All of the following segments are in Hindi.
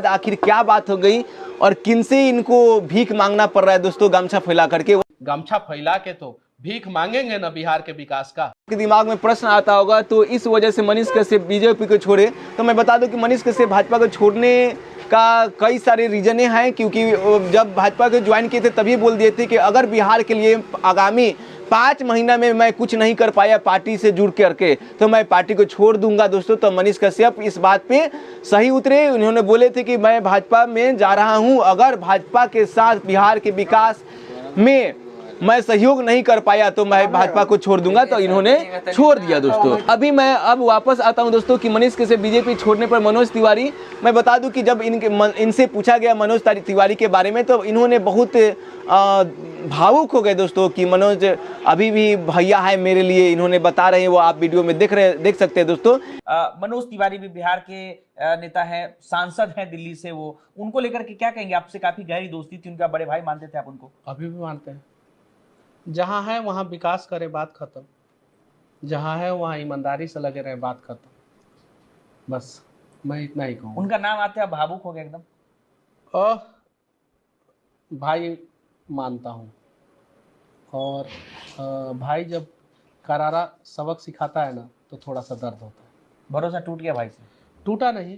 आखिर क्या बात हो गई और किनसे इनको भीख मांगना पड़ रहा है दोस्तों, गमछा फैला करके? गमछा फैला के तो भीख मांगेंगे ना बिहार के विकास का। के दिमाग में प्रश्न आता होगा तो इस वजह से मनीष कश्यप बीजेपी को छोड़े। तो मैं बता दूं कि मनीष कश्यप भाजपा को छोड़ने का कई सारे रीजने हैं, क्योंकि जब भाजपा को ज्वाइन किए थे तभी बोल दिए थे कि अगर बिहार के लिए आगामी 5 महीना में मैं कुछ नहीं कर पाया पार्टी से जुड़ करके तो मैं पार्टी को छोड़ दूंगा दोस्तों। तो मनीष कश्यप इस बात पे सही उतरे। उन्होंने बोले थे कि मैं भाजपा में जा रहा हूं, अगर भाजपा के साथ बिहार के विकास में मैं सहयोग नहीं कर पाया तो मैं भाजपा को छोड़ दूंगा। तो इन्होंने छोड़ दिया दोस्तों। अभी मैं अब वापस आता हूं दोस्तों कि मनीष कश्यप बीजेपी छोड़ने पर मनोज तिवारी, मैं बता दूं कि जब इनसे पूछा गया मनोज तिवारी के बारे में तो इन्होंने बहुत भावुक हो गए दोस्तों कि मनोज अभी भी भैया है मेरे लिए, इन्होंने बता रहे हैं, वो आप वीडियो में देख सकते हैं दोस्तों। मनोज तिवारी भी बिहार के नेता हैं, सांसद हैं दिल्ली से, वो उनको लेकर के क्या कहेंगे? आपसे काफी गहरी दोस्ती थी, उनका बड़े भाई मानते थे आप उनको? अभी भी मानते हैं। जहां है वहां विकास करे, बात खत्म। जहां है वहां ईमानदारी से लगे रहे, बात खत्म। बस मैं इतना ही कहूँ। उनका नाम आते आप भावुक हो गए एकदम? भाई मानता हूँ, और भाई जब करारा सबक सिखाता है ना तो थोड़ा सा दर्द होता है। भरोसा टूट गया भाई से? टूटा नहीं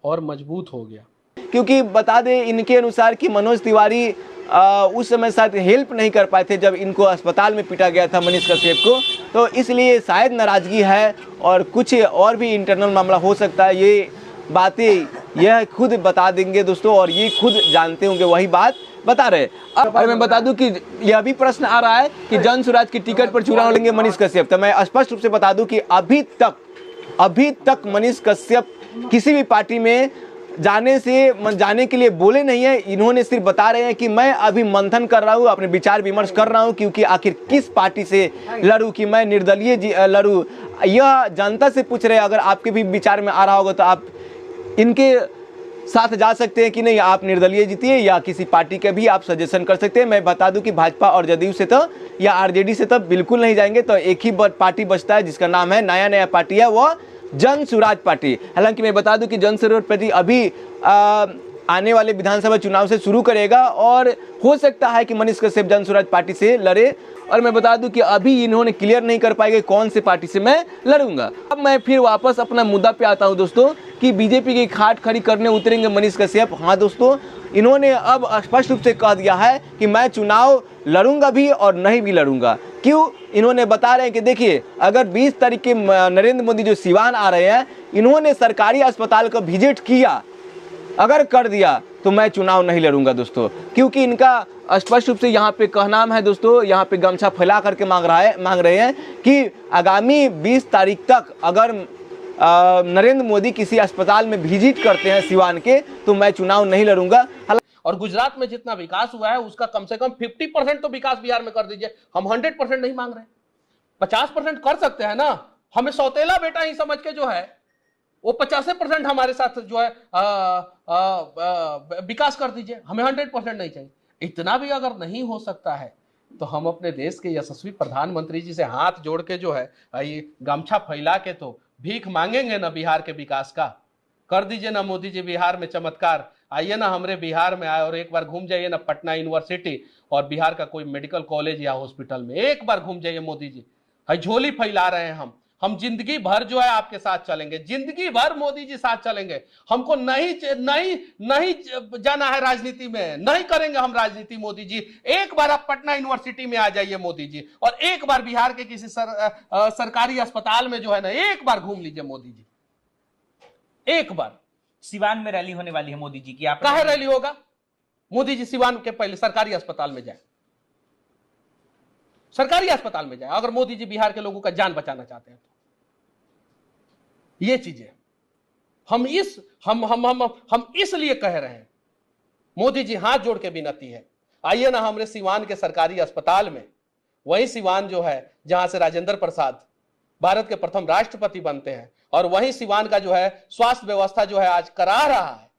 और मजबूत हो गया। क्योंकि बता दें इनके अनुसार कि मनोज तिवारी उस समय शायद हेल्प नहीं कर पाए थे जब इनको अस्पताल में पीटा गया था मनीष कश्यप को, तो इसलिए शायद नाराजगी है और कुछ और भी इंटरनल मामला हो सकता है। ये बातें यह खुद बता देंगे दोस्तों, और ये खुद जानते होंगे, वही बात बता रहे। अब मैं बता दूं कि यह भी प्रश्न आ रहा है कि जन स्वराज की टिकट पर चुनाव लेंगे मनीष कश्यप। तो मैं स्पष्ट रूप से बता दूं कि अभी तक मनीष कश्यप किसी भी पार्टी में जाने के लिए बोले नहीं है। इन्होंने सिर्फ बता रहे हैं कि मैं अभी मंथन कर रहा हूँ, अपने विचार विमर्श कर रहा हूँ, क्योंकि आखिर किस पार्टी से लड़ूं, कि मैं निर्दलीय लड़ूं, यह जनता से पूछ रहे हैं। अगर आपके भी विचार में आ रहा होगा तो आप इनके साथ जा सकते हैं कि नहीं, आप निर्दलीय जीतिए या किसी पार्टी के भी आप सजेशन कर सकते हैं। मैं बता दूं कि भाजपा और जदयू से तो या आरजेडी से तो बिल्कुल नहीं जाएंगे। तो एक ही पार्टी बचता है जिसका नाम है नया पार्टी है, वो जन स्वराज पार्टी। हालांकि मैं बता दूं कि जन स्वराज पार्टी अभी आने वाले विधानसभा चुनाव से शुरू करेगा और हो सकता है कि मनीष कश्यप जन स्वराज पार्टी से लड़े। और मैं बता दूं कि अभी इन्होंने क्लियर नहीं कर पाएंगे कौन से पार्टी से मैं लड़ूंगा। अब मैं फिर वापस अपना मुद्दा पे आता हूं दोस्तों कि बीजेपी की खाट खड़ी करने उतरेंगे मनीष कश्यप। हाँ दोस्तों, इन्होंने अब स्पष्ट रूप से कह दिया है कि मैं चुनाव लड़ूंगा भी और नहीं भी लड़ूंगा। क्यों? इन्होंने बता रहे हैं कि देखिए, अगर 20 तारीख के नरेंद्र मोदी जो सिवान आ रहे हैं, इन्होंने सरकारी अस्पताल को विजिट किया, अगर कर दिया तो मैं चुनाव नहीं लड़ूंगा दोस्तों। क्योंकि इनका स्पष्ट रूप से यहाँ पे कहना है दोस्तों, यहाँ पे गमछा फैला करके मांग रहे हैं कि आगामी 20 तारीख तक अगर नरेंद्र मोदी किसी अस्पताल में विजिट करते हैं सिवान के तो मैं चुनाव नहीं लड़ूंगा। और गुजरात में जितना विकास हुआ है उसका कम से कम 50% तो विकास बिहार में कर दीजिए। हम 100% नहीं मांग रहे, 50% कर सकते हैं ना। हमें सौतेला बेटा ही समझ के जो है वो 50% हमारे साथ जो है विकास कर दीजिए। हमें 100% नहीं चाहिए। इतना भी अगर नहीं हो सकता है तो हम अपने देश के यशस्वी प्रधानमंत्री जी से हाथ जोड़ के जो है ये गमछा फैला के तो भीख मांगेंगे ना बिहार के विकास का। कर दीजिए ना मोदी जी बिहार में चमत्कार। आइए ना हमारे बिहार में आए और एक बार घूम जाइए ना पटना यूनिवर्सिटी और बिहार का कोई मेडिकल कॉलेज या हॉस्पिटल में, एक बार घूम जाइए मोदी जी। है झोली फैला रहे हैं हम जिंदगी भर जो है आपके साथ चलेंगे, जिंदगी भर मोदी जी साथ चलेंगे। हमको नहीं जाना है राजनीति में, नहीं करेंगे हम राजनीति मोदी जी। एक बार आप पटना यूनिवर्सिटी में आ जाइए मोदी जी, और एक बार बिहार के किसी सरकारी अस्पताल में जो है ना एक बार घूम लीजिए मोदी जी, एक बार। सिवान में रैली होने वाली है मोदी जी की, आप कहाँ रैली होगा? मोदी जी सिवान के पहले सरकारी अस्पताल में जाए, सरकारी अस्पताल में जाए अगर मोदी जी बिहार के लोगों का जान बचाना चाहते हैं तो। ये चीजें हम इसलिए कह रहे हैं, मोदी जी हाथ जोड़ के विनती है, आइए ना हमारे सिवान के सरकारी अस्पताल में। वही सिवान जो है जहां से राजेंद्र प्रसाद भारत के प्रथम राष्ट्रपति बनते हैं, और वही सिवान का जो है स्वास्थ्य व्यवस्था जो है आज करा रहा है।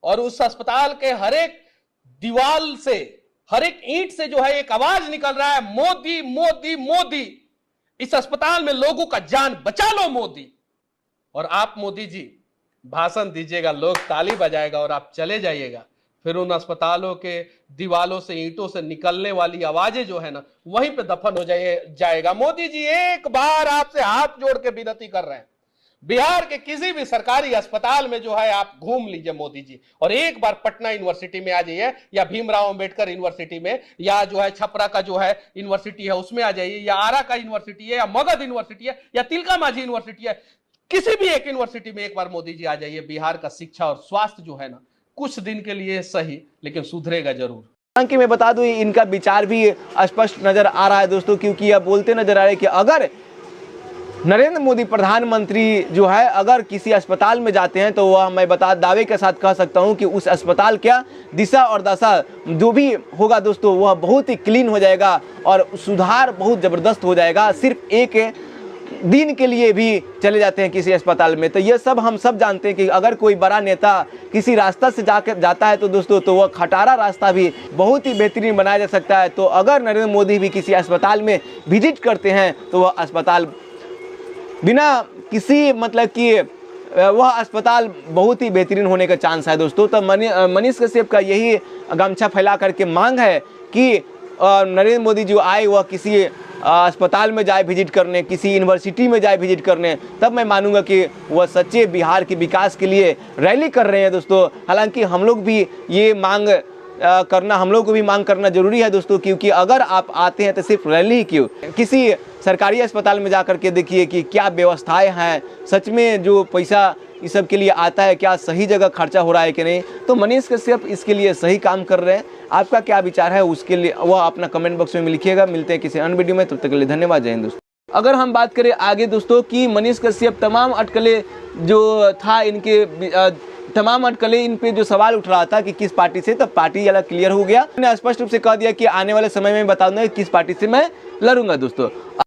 और उस अस्पताल के हर एक दीवार से, हर एक ईंट से जो है एक आवाज निकल रहा है, मोदी मोदी मोदी। इस अस्पताल में लोगों का जान बचा लो मोदी। और आप मोदी जी भाषण दीजिएगा, लोग ताली बजाएगा और आप चले जाइएगा। फिर उन अस्पतालों के दीवालों से, ईंटों से निकलने वाली आवाजें जो है ना, वहीं पे दफन हो जाएगा। मोदी जी, एक बार आपसे हाथ जोड़ के विनती कर रहे हैं, बिहार के किसी भी सरकारी अस्पताल में जो है आप घूम लीजिए मोदी जी, और एक बार पटना यूनिवर्सिटी में आ जाइए, या भीमराव अंबेडकर यूनिवर्सिटी में, या जो है छपरा का जो है यूनिवर्सिटी है उसमें आ जाइए, या आरा का यूनिवर्सिटी है, या मगध यूनिवर्सिटी है, या तिलका मांझी यूनिवर्सिटी है, किसी भी एक यूनिवर्सिटी में एक बार मोदी जी आ जाइए। बिहार का शिक्षा और स्वास्थ्य जो है ना, कुछ दिन के लिए सही लेकिन सुधरेगा जरूर। हालांकि मैं बता दूं, इनका विचार भी स्पष्ट नजर आ रहा है दोस्तों, क्योंकि यह बोलते नजर आ रहे हैं कि अगर नरेंद्र मोदी प्रधानमंत्री जो है अगर किसी अस्पताल में जाते हैं तो वह, मैं दावे के साथ कह सकता हूं कि उस अस्पताल क्या दिशा और दशा जो भी होगा दोस्तों, वह बहुत ही क्लीन हो जाएगा और सुधार बहुत ज़बरदस्त हो जाएगा। सिर्फ एक दिन के लिए भी चले जाते हैं किसी अस्पताल में, तो ये सब हम सब जानते हैं कि अगर कोई बड़ा नेता किसी रास्ता से जाता है तो दोस्तों, तो वह खटारा रास्ता भी बहुत ही बेहतरीन बनाया जा सकता है। तो अगर नरेंद्र मोदी भी किसी अस्पताल में विजिट करते हैं तो वह अस्पताल बिना किसी मतलब कि वह अस्पताल बहुत ही बेहतरीन होने का चांस है दोस्तों। तो मनीष कश्यप का यही गमछा फैला करके मांग है कि नरेंद्र मोदी जो आए वह किसी अस्पताल में जाए विजिट करने, किसी यूनिवर्सिटी में जाए विजिट करने, तब मैं मानूंगा कि वह सच्चे बिहार के विकास के लिए रैली कर रहे हैं दोस्तों। हालांकि हम लोग भी ये मांग हम लोग को भी मांग करना जरूरी है दोस्तों, क्योंकि अगर आप आते हैं तो सिर्फ रैली ही क्यों, किसी सरकारी अस्पताल में जा कर के देखिए कि क्या व्यवस्थाएं हैं, सच में जो पैसा इस सब के लिए आता है क्या सही जगह खर्चा हो रहा है कि नहीं। तो मनीष कश्यप इसके लिए सही काम कर रहे हैं। आपका क्या विचार है उसके लिए वह अपना कमेंट बॉक्स में लिखिएगा। मिलते हैं किसी अन्य वीडियो में, तब तक के लिए धन्यवाद। जय हिंद दोस्तों। अगर हम बात करें आगे दोस्तों कि मनीष कश्यप तमाम अटकलें जो था इनके तमाम अटकलें इन पे जो सवाल उठ रहा था कि किस पार्टी से, तब पार्टी वाला क्लियर हो गया। मैंने स्पष्ट रूप से कह दिया कि आने वाले समय में बता दूंगा किस पार्टी से मैं लड़ूंगा दोस्तों।